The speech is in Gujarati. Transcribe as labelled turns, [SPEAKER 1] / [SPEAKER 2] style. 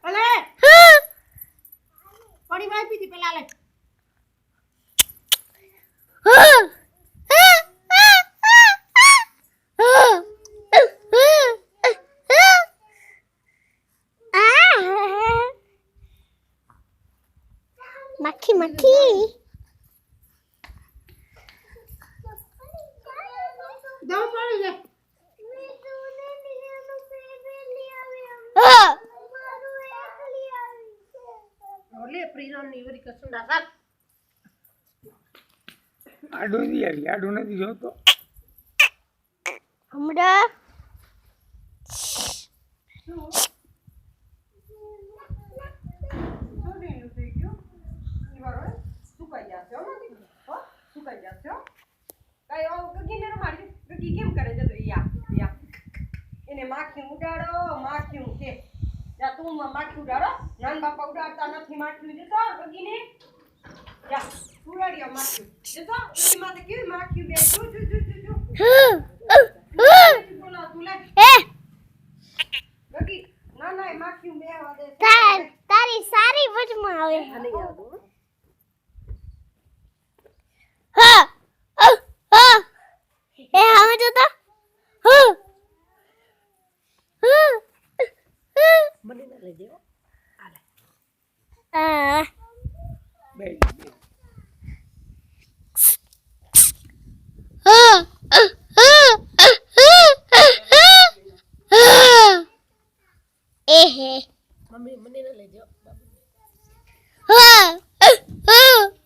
[SPEAKER 1] અલે પાણી વાઈ પીધી પેલા લે
[SPEAKER 2] Maki maki.
[SPEAKER 1] દમ પાણી લે ઓલે પ્રિયન ની વરી કસુંડા સાત
[SPEAKER 3] આડો નથી આવી આડો નથી જોતો
[SPEAKER 2] હમણાં
[SPEAKER 1] સુકાઈ જશે હો સુકાઈ જશે હો કઈ ગગી ને મારી ગગી કેમ કરે છે તો યા એને માખી ઉડાડો માખી કે યા તું માખી ઉડાડો નાન બાપા ઉડાડતા નથી માખી દેતો ગગી ને યા ઉડાડ્યો માખી દેતો ગગી માથે કેવી માખી બે જો બોલા તું લે ગગી ના ના માખી બે આવા દે
[SPEAKER 2] તારી સારી વજમાં આવે.
[SPEAKER 1] આને યાદ
[SPEAKER 2] એ હવે જોતા
[SPEAKER 1] મને ના લઈ દેવો